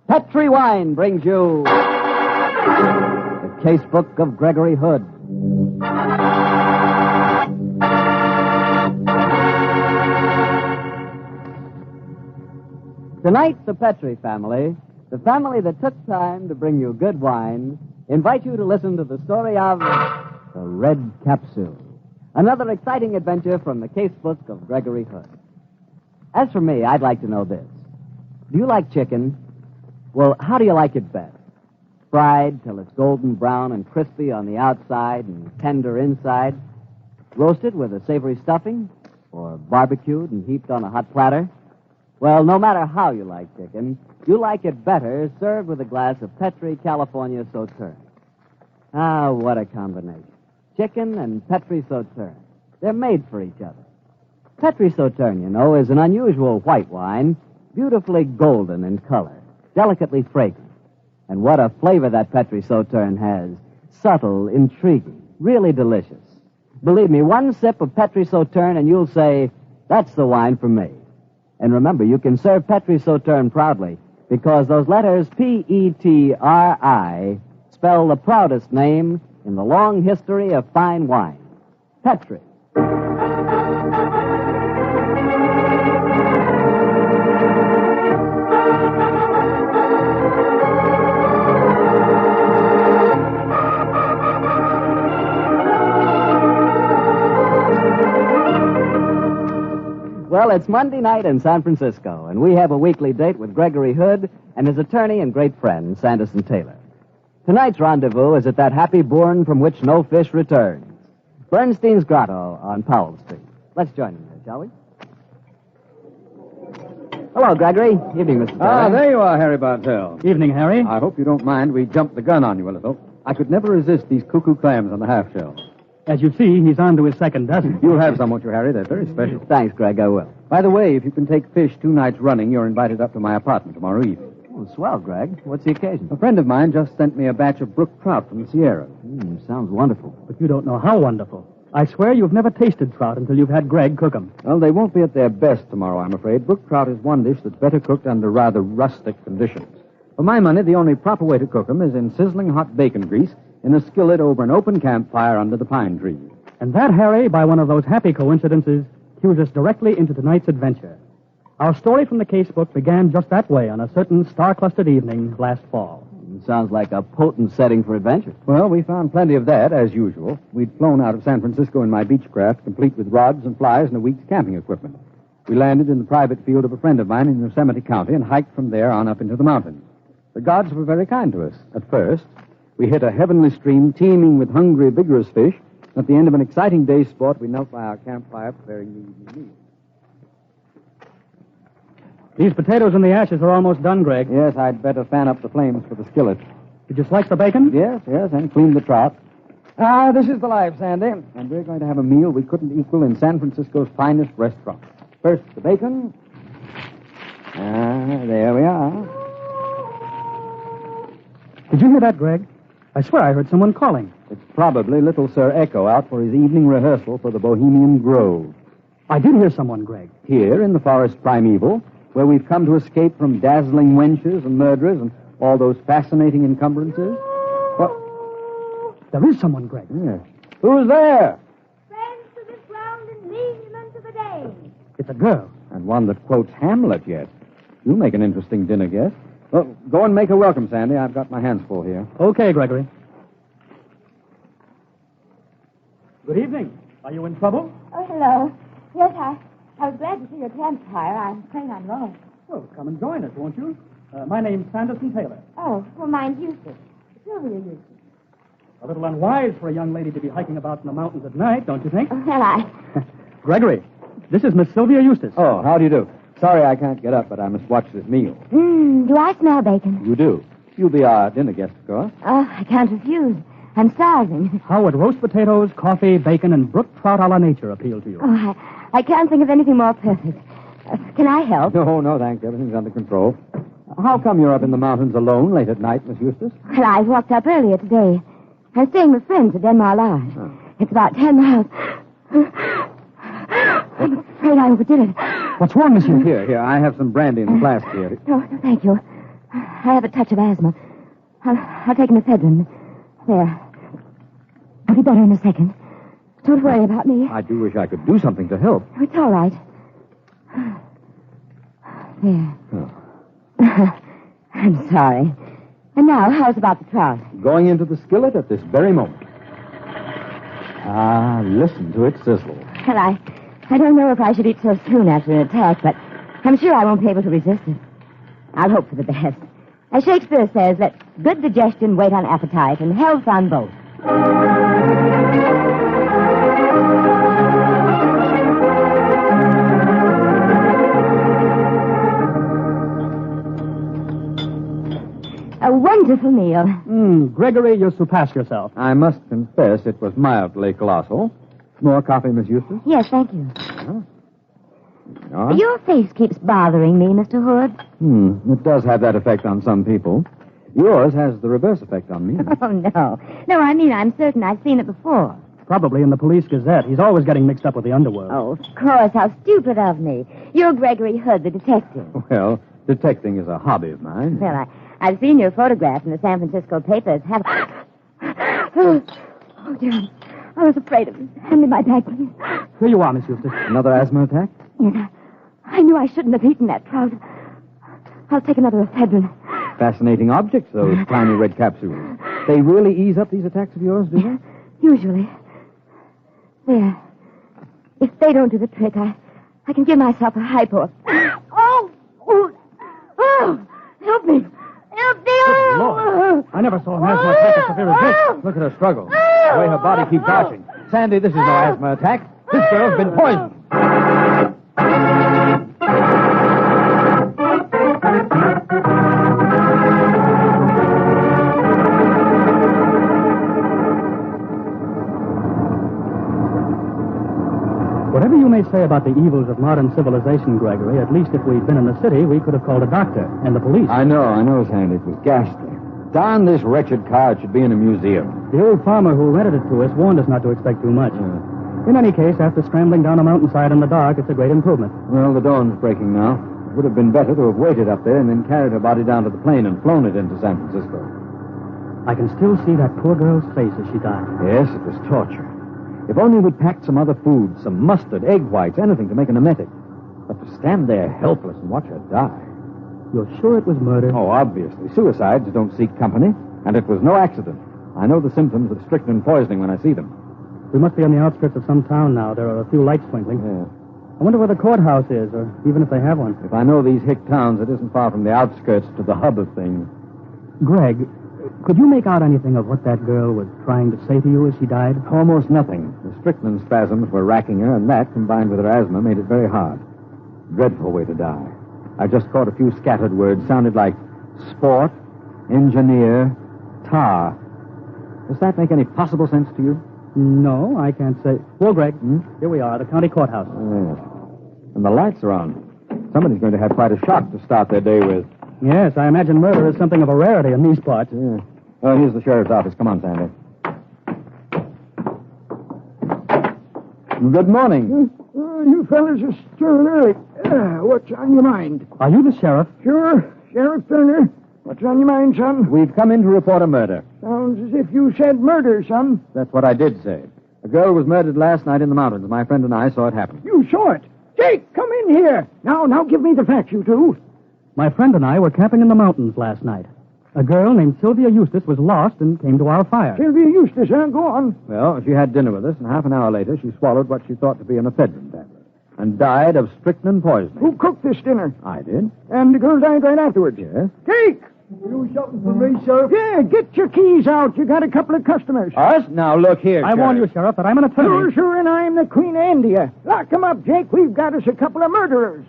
Petri Wine brings you the Casebook of Gregory Hood. Tonight, the Petri family, the family that took time to bring you good wine, invite you to listen to the story of the Red Capsule, another exciting adventure from the Casebook of Gregory Hood. As for me, I'd like to know this. Do you like chicken? Well, how do you like it best? Fried till it's golden brown and crispy on the outside and tender inside? Roasted with a savory stuffing? Or barbecued and heaped on a hot platter? Well, no matter how you like chicken, you like it better served with a glass of Petri California Sauterne. Ah, what a combination. Chicken and Petri Sauterne. They're made for each other. Petri Sauterne, you know, is an unusual white wine, beautifully golden in color, delicately fragrant. And what a flavor that Petri Sauterne has. Subtle, intriguing, really delicious. Believe me, one sip of Petri Sauterne and you'll say, that's the wine for me. And remember, you can serve Petri Sauterne proudly because those letters P-E-T-R-I spell the proudest name in the long history of fine wine. Petri. Well, it's Monday night in San Francisco, and we have a weekly date with Gregory Hood and his attorney and great friend, Sanderson Taylor. Tonight's rendezvous is at that happy bourne from which no fish returns, Bernstein's Grotto on Powell Street. Let's join him there, shall we? Hello, Gregory. Evening, Mr. Taylor. Ah, there you are, Harry Bartell. Evening, Harry. I hope you don't mind we jumped the gun on you a little. I could never resist these cuckoo clams on the half shell. As you see, he's on to his second dozen. You'll have some, won't you, Harry? They're very special. Thanks, Greg, I will. By the way, if you can take fish 2 nights running, you're invited up to my apartment tomorrow evening. Oh, swell, Greg. What's the occasion? A friend of mine just sent me a batch of brook trout from the Sierra. Sounds wonderful. But you don't know how wonderful. I swear you've never tasted trout until you've had Greg cook them. Well, they won't be at their best tomorrow, I'm afraid. Brook trout is one dish that's better cooked under rather rustic conditions. For my money, the only proper way to cook them is in sizzling hot bacon grease in a skillet over an open campfire under the pine trees. And that, Harry, by one of those happy coincidences, cues us directly into tonight's adventure. Our story from the casebook began just that way on a certain star-clustered evening last fall. Sounds like a potent setting for adventure. Well, we found plenty of that, as usual. We'd flown out of San Francisco in my Beechcraft, complete with rods and flies and a week's camping equipment. We landed in the private field of a friend of mine in Yosemite County and hiked from there on up into the mountains. The gods were very kind to us. At first, we hit a heavenly stream teeming with hungry, vigorous fish. At the end of an exciting day's sport, we knelt by our campfire preparing the evening meal. These potatoes in the ashes are almost done, Greg. Yes, I'd better fan up the flames for the skillet. Did you slice the bacon? Yes, and clean the trout. Ah, this is the life, Sandy. And we're going to have a meal we couldn't equal in San Francisco's finest restaurant. First, the bacon. There we are. Did you hear that, Greg? I swear I heard someone calling. It's probably little Sir Echo out for his evening rehearsal for the Bohemian Grove. I did hear someone, Greg. Here in the forest primeval, where we've come to escape from dazzling wenches and murderers and all those fascinating encumbrances. What? There is someone, Greg. Yes. Who's there? Friends to this ground and lineaments of the day. It's a girl. And one that quotes Hamlet yet. You make an interesting dinner guest. Well, go and make her welcome, Sandy. I've got my hands full here. Okay, Gregory. Good evening. Are you in trouble? Oh, hello. Yes, I was glad to see your campfire. I'm afraid I'm lost. Well, come and join us, won't you? My name's Sanderson Taylor. Oh, well, mine's Eustace. Sylvia Eustace. A little unwise for a young lady to be hiking about in the mountains at night, don't you think? Oh, well, Gregory, this is Miss Sylvia Eustace. Oh, how do you do? Sorry I can't get up, but I must watch this meal. Do I smell bacon? You do. You'll be our dinner guest, of course. Oh, I can't refuse. I'm starving. How would roast potatoes, coffee, bacon, and brook trout a la nature appeal to you? Oh, I can't think of anything more perfect. Can I help? No, thanks. Everything's under control. How come you're up in the mountains alone late at night, Miss Eustace? Well, I walked up earlier today. I'm staying with friends at Denmark Lodge. Oh. It's about 10 miles. I'm afraid I overdid it. What's wrong, Miss Eustace? Here. I have some brandy in the flask here. No, thank you. I have a touch of asthma. I'll take an ephedrine. There. I'll be better in a second. Don't worry about me. I do wish I could do something to help. It's all right. There. Oh. I'm sorry. And now, how's about the trout? Going into the skillet at this very moment. Ah, listen to it sizzle. Well, I don't know if I should eat so soon after an attack, but I'm sure I won't be able to resist it. I'll hope for the best. As Shakespeare says, let good digestion wait on appetite and health on both. A wonderful meal. Gregory, you surpass yourself. I must confess it was mildly colossal. More coffee, Miss Eustace? Yes, thank you. No? Your face keeps bothering me, Mr. Hood. It does have that effect on some people. Yours has the reverse effect on me. Oh, no. No, I mean, I'm certain I've seen it before. Probably in the Police Gazette. He's always getting mixed up with the underworld. Oh, of course. How stupid of me. You're Gregory Hood, the detective. Well, detecting is a hobby of mine. Well, I've seen your photograph in the San Francisco papers. Oh, dear. I was afraid of you. Hand me my bag, please. Here you are, Miss Eustace. Another asthma attack? Yes, I knew I shouldn't have eaten that trout. I'll take another ephedrine. Fascinating objects, those tiny red capsules. They really ease up these attacks of yours, do they? Usually. There. If they don't do the trick, I can give myself a hypo. Oh! Help me! Help me! Good Lord. I never saw an asthma attack as severe as this. Look at her struggle. The way her body keeps arching. Sandy, this is no asthma attack. This girl's been poisoned. Whatever you may say about the evils of modern civilization, Gregory, at least if we'd been in the city, we could have called a doctor and the police. I know, Sandy. It was ghastly. Darn this wretched car. It should be in a museum. The old farmer who rented it to us warned us not to expect too much. In any case, after scrambling down a mountainside in the dark, it's a great improvement. Well, the dawn's breaking now. It would have been better to have waited up there and then carried her body down to the plane and flown it into San Francisco. I can still see that poor girl's face as she died. Yes, it was torture. If only we'd packed some other food, some mustard, egg whites, anything to make an emetic. But to stand there helpless and watch her die. You're sure it was murder? Oh, obviously. Suicides don't seek company, and it was no accident. I know the symptoms of strychnine poisoning when I see them. We must be on the outskirts of some town now. There are a few lights twinkling. Yeah. I wonder where the courthouse is, or even if they have one. If I know these hick towns, it isn't far from the outskirts to the hub of things. Greg, could you make out anything of what that girl was trying to say to you as she died? Almost nothing. The strychnine spasms were racking her, and that, combined with her asthma, made it very hard. Dreadful way to die. I just caught a few scattered words. Sounded like sport, engineer, tar. Does that make any possible sense to you? No, I can't say. Well, Greg, here we are, the county courthouse. Yes. And the lights are on. Somebody's going to have quite a shock to start their day with. Yes, I imagine murder is something of a rarity in these parts. Yeah. Oh, here's the sheriff's office. Come on, Sandy. Good morning. You fellas are stirring early. What's on your mind? Are you the sheriff? Sure, Sheriff Turner. What's on your mind, son? We've come in to report a murder. Sounds as if you said murder, son. That's what I did say. A girl was murdered last night in the mountains. My friend and I saw it happen. You saw it. Jake, come in here. Now give me the facts, you two. My friend and I were camping in the mountains last night. A girl named Sylvia Eustace was lost and came to our fire. Sylvia Eustace, huh? Go on. Well, she had dinner with us, and half an hour later, she swallowed what she thought to be an ephedrine tablet and died of strychnine poisoning. Who cooked this dinner? I did. And the girl died right afterwards? Yes. Jake! You something for me, Sheriff? Yeah, get your keys out. You got a couple of customers. Us? Now, look here, I warn you, Sheriff, that I'm an attorney. Sure, and I'm the Queen of India. Lock 'em up, Jake. We've got us a couple of murderers.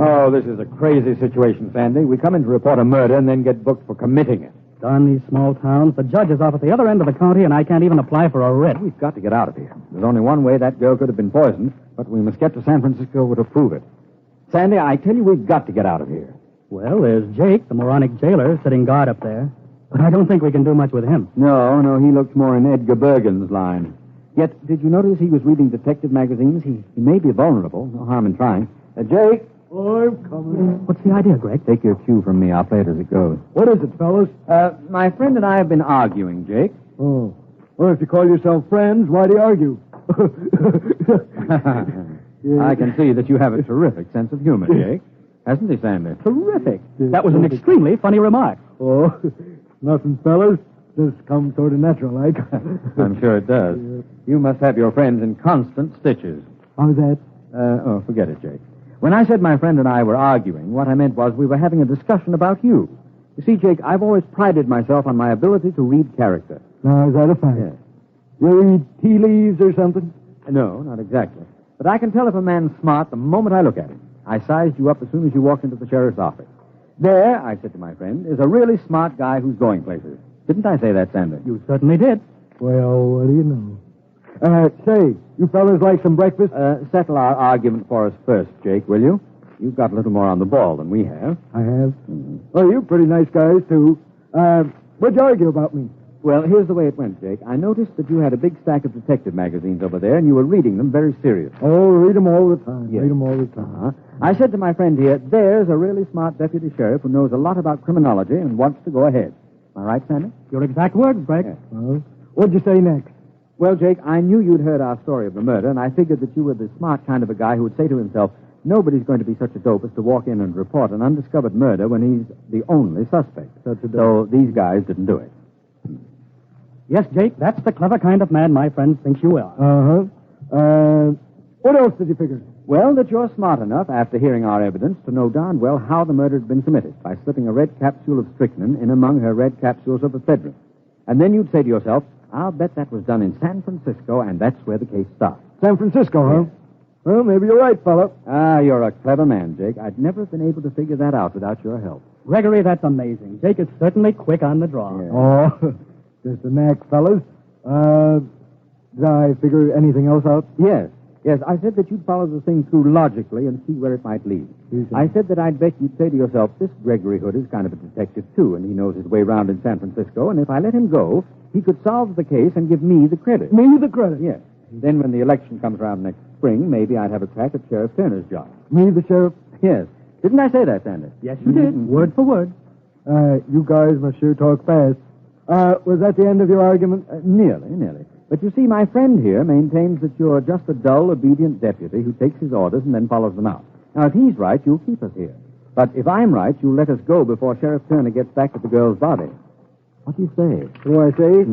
Oh, this is a crazy situation, Sandy. We come in to report a murder and then get booked for committing it. Darn these small towns. The judge is off at the other end of the county, and I can't even apply for a writ. We've got to get out of here. There's only one way that girl could have been poisoned, but we must get to San Francisco to prove it. Sandy, I tell you, we've got to get out of here. Well, there's Jake, the moronic jailer, sitting guard up there. But I don't think we can do much with him. No, he looks more in Edgar Bergen's line. Yet, did you notice he was reading detective magazines? He may be vulnerable. No harm in trying. Jake? I'm coming. What's the idea, Greg? Take your cue from me. I'll play it as it goes. What is it, fellas? My friend and I have been arguing, Jake. Oh. Well, if you call yourself friends, why do you argue? I can see that you have a terrific sense of humor, Jake. Hasn't he, Sandy? Terrific. That was an extremely funny remark. Oh, nothing, fellas. Just comes sort of natural, like. I'm sure it does. You must have your friends in constant stitches. How's that? Forget it, Jake. When I said my friend and I were arguing, what I meant was we were having a discussion about you. You see, Jake, I've always prided myself on my ability to read character. Now, is that a fact? Yes. You read tea leaves or something? No, not exactly. But I can tell if a man's smart the moment I look at him. I sized you up as soon as you walked into the sheriff's office. There, I said to my friend, is a really smart guy who's going places. Didn't I say that, Sander? You certainly did. Well, what do you know? Say, you fellas like some breakfast? Settle our argument for us first, Jake, will you? You've got a little more on the ball than we have. I have. Well, you're pretty nice guys, too. What'd you argue about me? Well, here's the way it went, Jake. I noticed that you had a big stack of detective magazines over there, and you were reading them very seriously. Oh, read them all the time. Yes. Read them all the time. Uh-huh. I said to my friend here, there's a really smart deputy sheriff who knows a lot about criminology and wants to go ahead. Am I right, Sandy? Your exact words, Greg. Yes. Well, what'd you say next? Well, Jake, I knew you'd heard our story of the murder, and I figured that you were the smart kind of a guy who would say to himself, nobody's going to be such a dope as to walk in and report an undiscovered murder when he's the only suspect. So these guys didn't do it. Yes, Jake, that's the clever kind of man my friend thinks you are. Uh-huh. What else did you figure? Well, that you're smart enough, after hearing our evidence, to know darn well how the murder had been committed by slipping a red capsule of strychnine in among her red capsules of ephedrine. And then you'd say to yourself, I'll bet that was done in San Francisco, and that's where the case starts. San Francisco, huh? Well, maybe you're right, fella. Ah, you're a clever man, Jake. I'd never have been able to figure that out without your help. Gregory, that's amazing. Jake is certainly quick on the draw. Yeah. Oh, just a knack, fellas. Did I figure anything else out? Yes. Yes, I said that you'd follow the thing through logically and see where it might lead. I said that I'd bet you'd say to yourself, this Gregory Hood is kind of a detective, too, and he knows his way around in San Francisco, and if I let him go, he could solve the case and give me the credit. Me the credit? Yes. Then when the election comes around next spring, maybe I'd have a crack at Sheriff Turner's job. Me the sheriff? Yes. Didn't I say that, Sanders? Yes, you did. Word for word. You guys must sure talk fast. Was that the end of your argument? Nearly. But you see, my friend here maintains that you're just a dull, obedient deputy who takes his orders and then follows them out. Now, if he's right, you'll keep us here. But if I'm right, you'll let us go before Sheriff Turner gets back at the girl's body. What do you say? What do I say?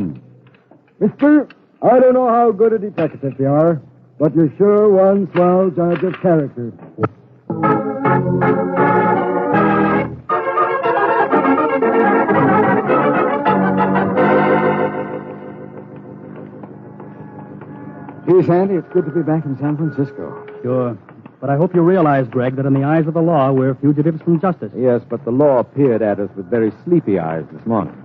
Mister, I don't know how good a detective you are, but you're sure one swell judge of character. Gee, Sandy, it's good to be back in San Francisco. Sure. But I hope you realize, Greg, that in the eyes of the law, we're fugitives from justice. Yes, but the law peered at us with very sleepy eyes this morning.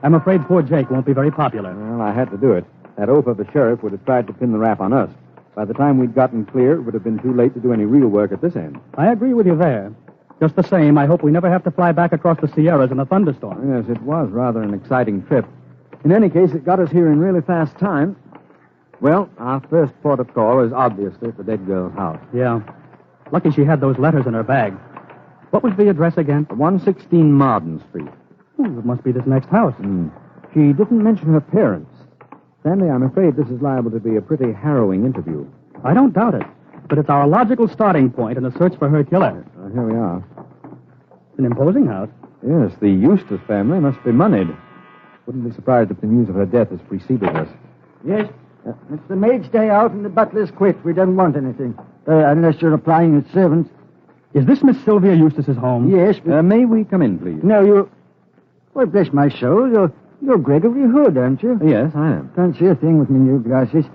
I'm afraid poor Jake won't be very popular. Well, I had to do it. That oaf of a sheriff would have tried to pin the rap on us. By the time we'd gotten clear, it would have been too late to do any real work at this end. I agree with you there. Just the same, I hope we never have to fly back across the Sierras in a thunderstorm. Yes, it was rather an exciting trip. In any case, it got us here in really fast time. Well, our first port of call is obviously the dead girl's house. Yeah. Lucky she had those letters in her bag. What was the address again? 116 Marden Street. It must be this next house. She didn't mention her parents. Stanley, I'm afraid this is liable to be a pretty harrowing interview. I don't doubt it. But it's our logical starting point in the search for her killer. Here we are. It's an imposing house. Yes, the Eustace family must be moneyed. Wouldn't be surprised if the news of her death has preceded us. Yes, it's the maid's day out and the butler's quit. We don't want anything. Unless you're applying as servants. Is this Miss Sylvia Eustace's home? Yes, but... May we come in, please? No, you... Well, bless my soul, you're Gregory Hood, aren't you? Yes, I am. Can't see a thing with my new glasses.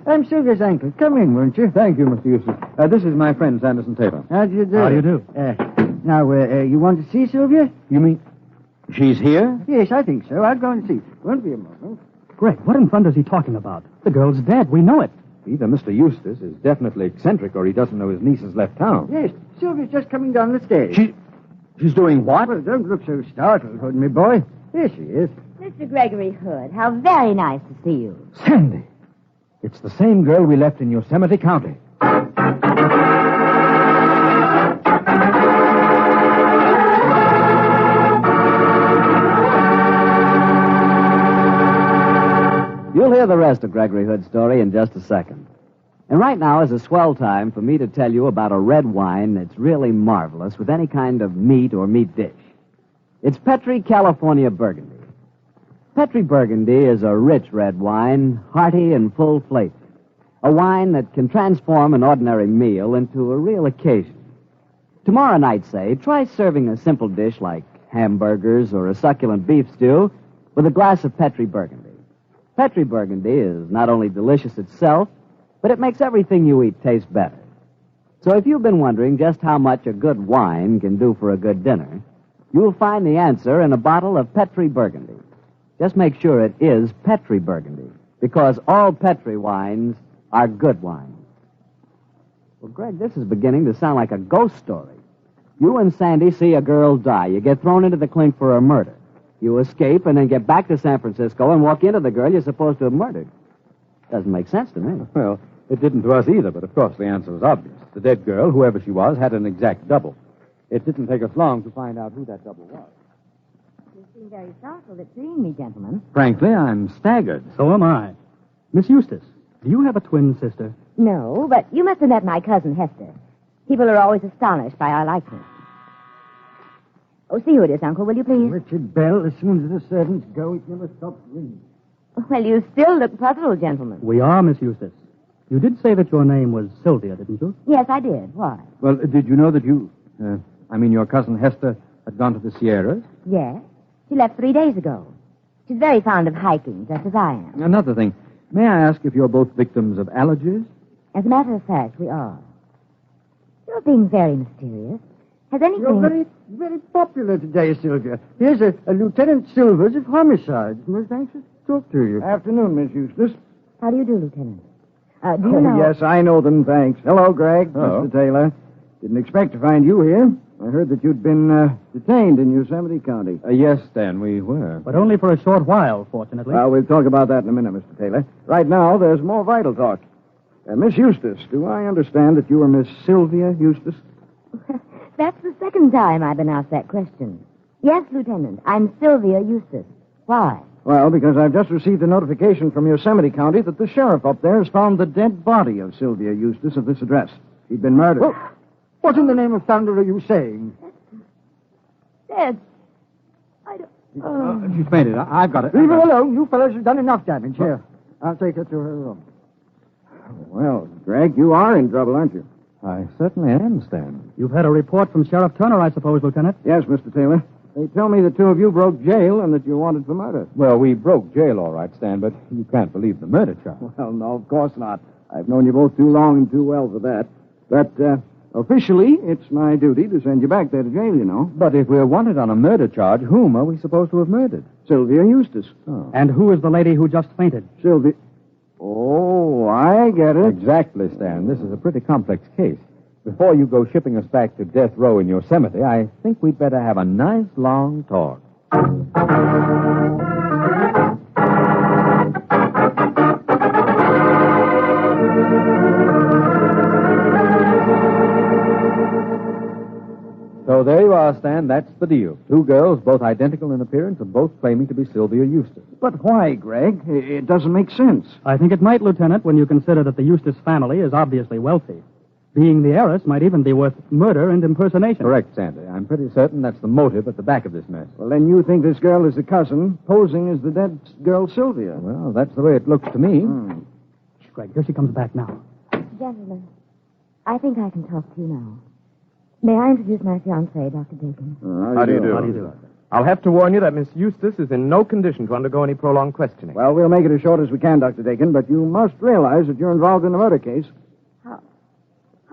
I'm Sylvia's uncle. Come in, won't you? Thank you, Mr. Eustace. This is my friend, Sanderson Taylor. How do you do? How do you do? Now, you want to see Sylvia? You mean she's here? Yes, I think so. I'll go and see. Won't be a moment. Greg, what in thunder is he talking about? The girl's dead. We know it. Either Mr. Eustace is definitely eccentric or he doesn't know his niece has left town. Yes, Sylvia's just coming down the stairs. She's doing what? Well, don't look so startled, Hood, me boy. Here she is. Mr. Gregory Hood, how very nice to see you. Sandy. It's the same girl we left in Yosemite County. You'll hear the rest of Gregory Hood's story in just a second. And right now is a swell time for me to tell you about a red wine that's really marvelous with any kind of meat or meat dish. It's Petri California Burgundy. Petri Burgundy is a rich red wine, hearty and full flavor. A wine that can transform an ordinary meal into a real occasion. Tomorrow night, say, try serving a simple dish like hamburgers or a succulent beef stew with a glass of Petri Burgundy. Petri Burgundy is not only delicious itself, but it makes everything you eat taste better. So if you've been wondering just how much a good wine can do for a good dinner, you'll find the answer in a bottle of Petri Burgundy. Just make sure it is Petri Burgundy, because all Petri wines are good wines. Well, Greg, this is beginning to sound like a ghost story. You and Sandy see a girl die. You get thrown into the clink for a murder. You escape and then get back to San Francisco and walk into the girl you're supposed to have murdered. Doesn't make sense to me. Well, it didn't to us either, but of course the answer was obvious. The dead girl, whoever she was, had an exact double. It didn't take us long to find out who that double was. You seem very startled at seeing me, gentlemen. Frankly, I'm staggered. So am I. Miss Eustace, do you have a twin sister? No, but you must have met my cousin Hester. People are always astonished by our likeness. Oh, see who it is, Uncle, will you please? Richard Bell, as soon as the servants go, it never stops ringing. Well, you still look puzzled, gentlemen. We are, Miss Eustace. You did say that your name was Sylvia, didn't you? Yes, I did. Why? Well, did you know that your cousin Hester had gone to the Sierras? Yes. She left 3 days ago. She's very fond of hiking, just as I am. Another thing. May I ask if you're both victims of allergies? As a matter of fact, we are. You're being very mysterious. Has anything... You're very, very popular today, Sylvia. Here's a Lieutenant Silvers of Homicide. Most anxious to talk to you. Afternoon, Miss Eustace. How do you do, Lieutenant? Do you know... Yes, I know them, thanks. Hello, Greg. Hello. Mr. Taylor. Didn't expect to find you here. I heard that you'd been detained in Yosemite County. Yes, Stan, we were. But only for a short while, fortunately. Well, we'll talk about that in a minute, Mr. Taylor. Right now, there's more vital talk. Miss Eustace, do I understand that you are Miss Sylvia Eustace? That's the second time I've been asked that question. Yes, Lieutenant, I'm Sylvia Eustace. Why? Well, because I've just received a notification from Yosemite County that the sheriff up there has found the dead body of Sylvia Eustace at this address. She'd been murdered. Oh, what in the name of thunder are you saying? Dead. I don't... She's fainted. I've got it. Leave her alone. You fellows have done enough damage. Here, I'll take her to her room. Well, Greg, you are in trouble, aren't you? I certainly am, Stan. You've had a report from Sheriff Turner, I suppose, Lieutenant? Yes, Mr. Taylor. They tell me the two of you broke jail and that you're wanted for murder. Well, we broke jail, all right, Stan, but you can't believe the murder charge. Well, no, of course not. I've known you both too long and too well for that. But officially, it's my duty to send you back there to jail, you know. But if we're wanted on a murder charge, whom are we supposed to have murdered? Sylvia Eustace. Oh. And who is the lady who just fainted? Sylvia... Oh, I get it. Exactly, Stan. This is a pretty complex case. Before you go shipping us back to death row in Yosemite, I think we'd better have a nice long talk. So there you are, Stan. That's the deal. Two girls, both identical in appearance, and both claiming to be Sylvia Eustace. But why, Greg? It doesn't make sense. I think it might, Lieutenant, when you consider that the Eustace family is obviously wealthy. Being the heiress might even be worth murder and impersonation. Correct, Sandy. I'm pretty certain that's the motive at the back of this mess. Well, then you think this girl is the cousin, posing as the dead girl Sylvia. Well, that's the way it looks to me. Shh, Greg, here she comes back now. Gentlemen, I think I can talk to you now. May I introduce my fiancé, Dr. Dakin? How do you do? How do you do? I'll have to warn you that Miss Eustace is in no condition to undergo any prolonged questioning. Well, we'll make it as short as we can, Dr. Dakin, but you must realize that you're involved in a murder case.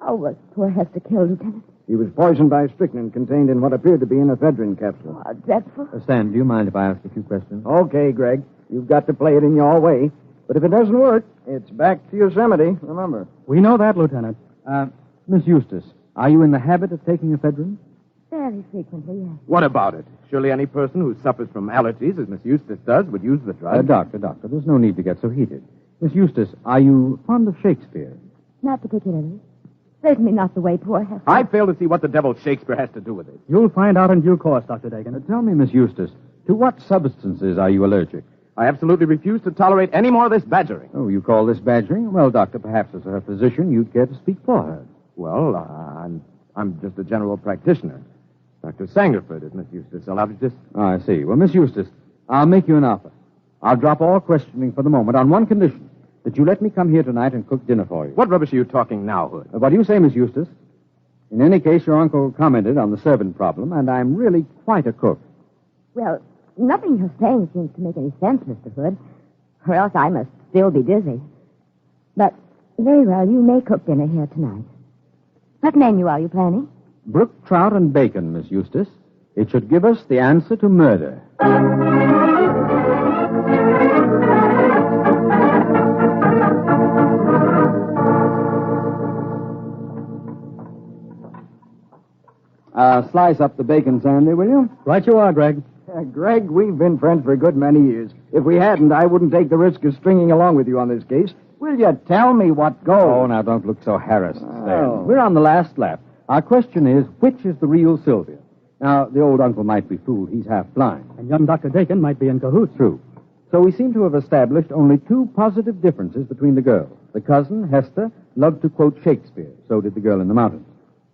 How was poor Hester killed, Lieutenant? He was poisoned by strychnine contained in what appeared to be an ephedrine capsule. Oh, dreadful. Stan, do you mind if I ask a few questions? Okay, Greg. You've got to play it in your way. But if it doesn't work, it's back to Yosemite, remember. We know that, Lieutenant. Miss Eustace, are you in the habit of taking ephedrine? Very frequently, yes. What about it? Surely any person who suffers from allergies, as Miss Eustace does, would use the drug. Doctor, there's no need to get so heated. Miss Eustace, are you fond of Shakespeare? Not particularly. Certainly not the way poor Hester. I fail to see what the devil Shakespeare has to do with it. You'll find out in due course, Dr. Dakin. Tell me, Miss Eustace, to what substances are you allergic? I absolutely refuse to tolerate any more of this badgering. Oh, you call this badgering? Well, Doctor, perhaps as her physician, you'd care to speak for her. Well, I'm just a general practitioner. Dr. Sangerford is Miss Eustace. I'll have to just... Oh, I see. Well, Miss Eustace, I'll make you an offer. I'll drop all questioning for the moment on one condition, that you let me come here tonight and cook dinner for you. What rubbish are you talking now, Hood? What do you say, Miss Eustace? In any case, your uncle commented on the servant problem, and I'm really quite a cook. Well, nothing you're saying seems to make any sense, Mr. Hood. Or else I must still be dizzy. But, very well, you may cook dinner here tonight. What menu are you planning? Brook trout and bacon, Miss Eustace. It should give us the answer to murder. Slice up the bacon, Sandy, will you? Right you are, Greg. Greg, we've been friends for a good many years. If we hadn't, I wouldn't take the risk of stringing along with you on this case. Will you tell me what goes? Oh, now don't look so harassed, Stan. Oh. We're on the last lap. Our question is, which is the real Sylvia? Now, the old uncle might be fooled. He's half blind. And young Dr. Dakin might be in cahoots. True. So we seem to have established only two positive differences between the girls. The cousin, Hester, loved to quote Shakespeare. So did the girl in the mountains.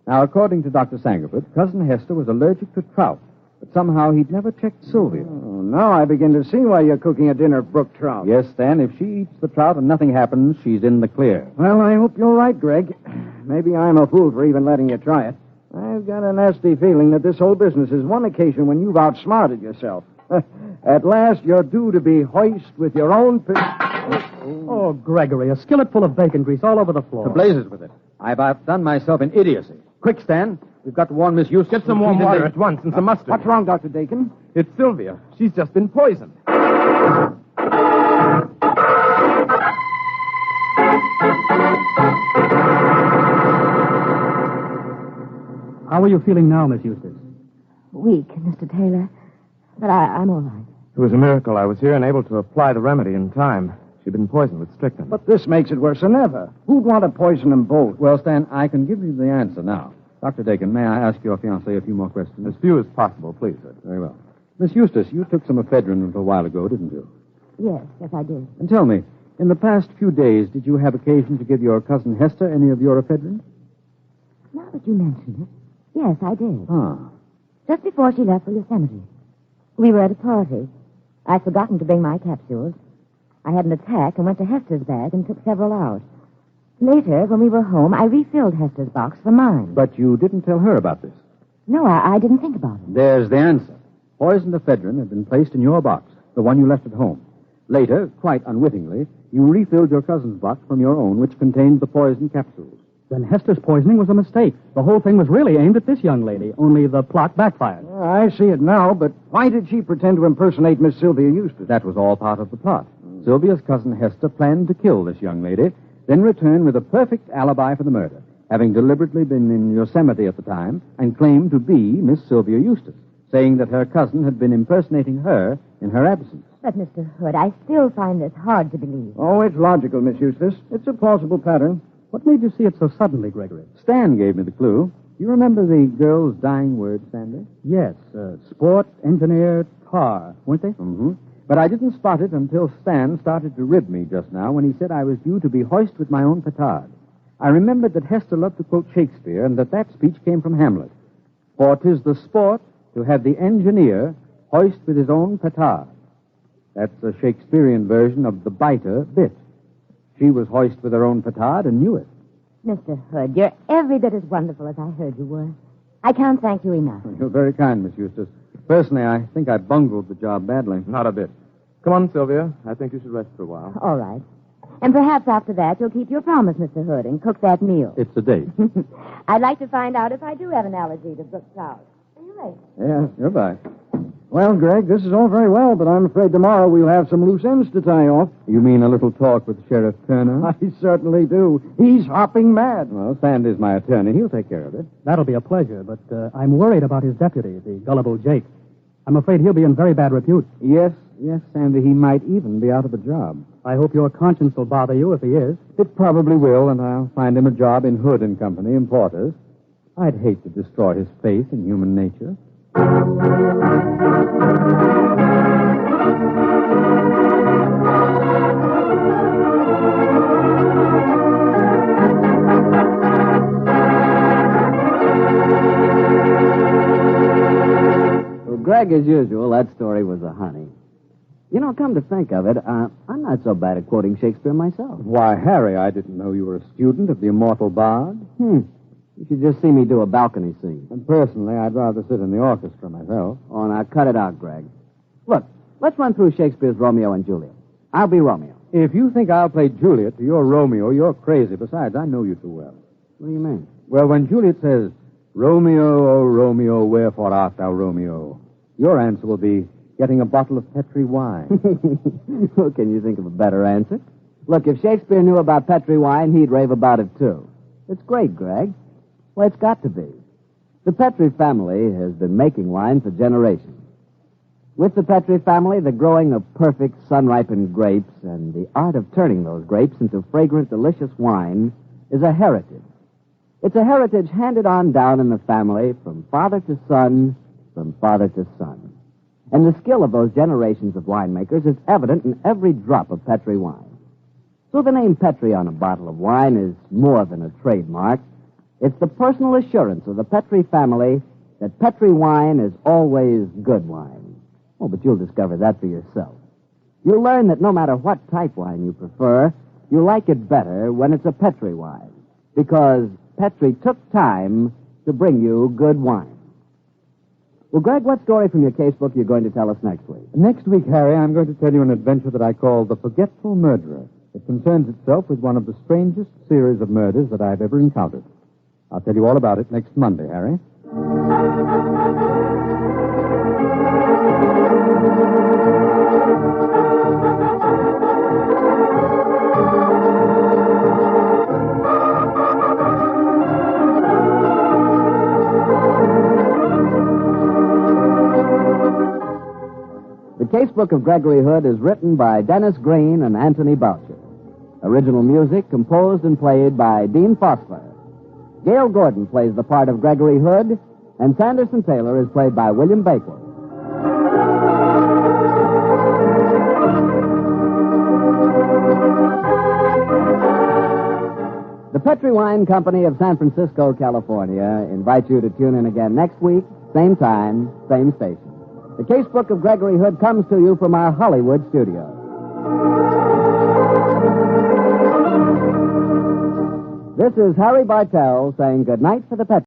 Now, according to Dr. Sangerford, Cousin Hester was allergic to trout, but somehow he'd never checked Sylvia. Oh, now I begin to see why you're cooking a dinner of brook trout. Yes, Stan, if she eats the trout and nothing happens, she's in the clear. Well, I hope you're right, Greg. Maybe I'm a fool for even letting you try it. I've got a nasty feeling that this whole business is one occasion when you've outsmarted yourself. At last, you're due to be hoist with your own... Oh, Gregory, a skillet full of bacon grease all over the floor. To blazes with it. I've outdone myself in idiocy. Quick, Stan. We've got to warn Miss Eustace. Get some warm water at once and some mustard. What's wrong, Dr. Dakin? It's Sylvia. She's just been poisoned. How are you feeling now, Miss Eustace? Weak, Mr. Taylor. But I'm all right. It was a miracle I was here and able to apply the remedy in time. She'd been poisoned with strychnine. But this makes it worse than ever. Who'd want to poison them both? Well, Stan, I can give you the answer now. Dr. Dakin, may I ask your fiancée a few more questions? As few as possible, please, sir. Very well. Miss Eustace, you took some ephedrine a little while ago, didn't you? Yes, I did. And tell me, in the past few days, did you have occasion to give your cousin Hester any of your ephedrine? Now that you mention it, yes, I did. Ah. Just before she left for Yosemite. We were at a party. I'd forgotten to bring my capsules. I had an attack and went to Hester's bag and took several out. Later, when we were home, I refilled Hester's box for mine. But you didn't tell her about this. No, I didn't think about it. There's the answer. Poisoned ephedrine had been placed in your box, the one you left at home. Later, quite unwittingly, you refilled your cousin's box from your own, which contained the poison capsules. Then Hester's poisoning was a mistake. The whole thing was really aimed at this young lady, only the plot backfired. I see it now, but why did she pretend to impersonate Miss Sylvia Eustace? That was all part of the plot. Sylvia's cousin Hester planned to kill this young lady, then return with a perfect alibi for the murder, having deliberately been in Yosemite at the time and claimed to be Miss Sylvia Eustace, saying that her cousin had been impersonating her in her absence. But, Mr. Hood, I still find this hard to believe. Oh, it's logical, Miss Eustace. It's a plausible pattern. What made you see it so suddenly, Gregory? Stan gave me the clue. You remember the girl's dying words, Sandy? Yes, sport, engineer, tar, weren't they? Mm-hmm. But I didn't spot it until Stan started to rib me just now when he said I was due to be hoist with my own petard. I remembered that Hester loved to quote Shakespeare and that speech came from Hamlet. For 'tis the sport to have the engineer hoist with his own petard. That's a Shakespearean version of the biter bit. She was hoist with her own petard and knew it. Mr. Hood, you're every bit as wonderful as I heard you were. I can't thank you enough. You're very kind, Miss Eustace. Personally, I think I bungled the job badly. Not a bit. Come on, Sylvia. I think you should rest for a while. All right. And perhaps after that you'll keep your promise, Mr. Hood, and cook that meal. It's a date. I'd like to find out if I do have an allergy to brook trout. Are you late? Yeah, goodbye. Well, Greg, this is all very well, but I'm afraid tomorrow we'll have some loose ends to tie off. You mean a little talk with Sheriff Turner? I certainly do. He's hopping mad. Well, Sandy's my attorney. He'll take care of it. That'll be a pleasure, but I'm worried about his deputy, the gullible Jake. I'm afraid he'll be in very bad repute. Yes, Sandy, he might even be out of a job. I hope your conscience will bother you if he is. It probably will, and I'll find him a job in Hood and Company, importers. I'd hate to destroy his faith in human nature. Well, Greg, as usual, that story was a honey. You know, come to think of it, I'm not so bad at quoting Shakespeare myself. Why, Harry, I didn't know you were a student of the immortal bard. You should just see me do a balcony scene. And personally, I'd rather sit in the orchestra myself. Oh, now cut it out, Greg. Look, let's run through Shakespeare's Romeo and Juliet. I'll be Romeo. If you think I'll play Juliet to your Romeo, you're crazy. Besides, I know you too well. What do you mean? Well, when Juliet says, Romeo, oh Romeo, wherefore art thou Romeo? Your answer will be, getting a bottle of Petri wine. Well, can you think of a better answer? Look, if Shakespeare knew about Petri wine, he'd rave about it, too. It's great, Greg. Well, it's got to be. The Petri family has been making wine for generations. With the Petri family, the growing of perfect sun-ripened grapes and the art of turning those grapes into fragrant, delicious wine is a heritage. It's a heritage handed on down in the family from father to son, from father to son. And the skill of those generations of winemakers is evident in every drop of Petri wine. So the name Petri on a bottle of wine is more than a trademark. It's the personal assurance of the Petri family that Petri wine is always good wine. Oh, but you'll discover that for yourself. You'll learn that no matter what type wine you prefer, you like it better when it's a Petri wine, because Petri took time to bring you good wine. Well, Greg, what story from your casebook are you going to tell us next week? Next week, Harry, I'm going to tell you an adventure that I call The Forgetful Murderer. It concerns itself with one of the strangest series of murders that I've ever encountered. I'll tell you all about it next Monday, Harry. The Casebook of Gregory Hood is written by Dennis Green and Anthony Boucher. Original music composed and played by Dean Fossler. Gail Gordon plays the part of Gregory Hood, and Sanderson Taylor is played by William Bakewell. The Petri Wine Company of San Francisco, California, invites you to tune in again next week, same time, same station. The Casebook of Gregory Hood comes to you from our Hollywood studio. This is Harry Bartell saying goodnight for the Petri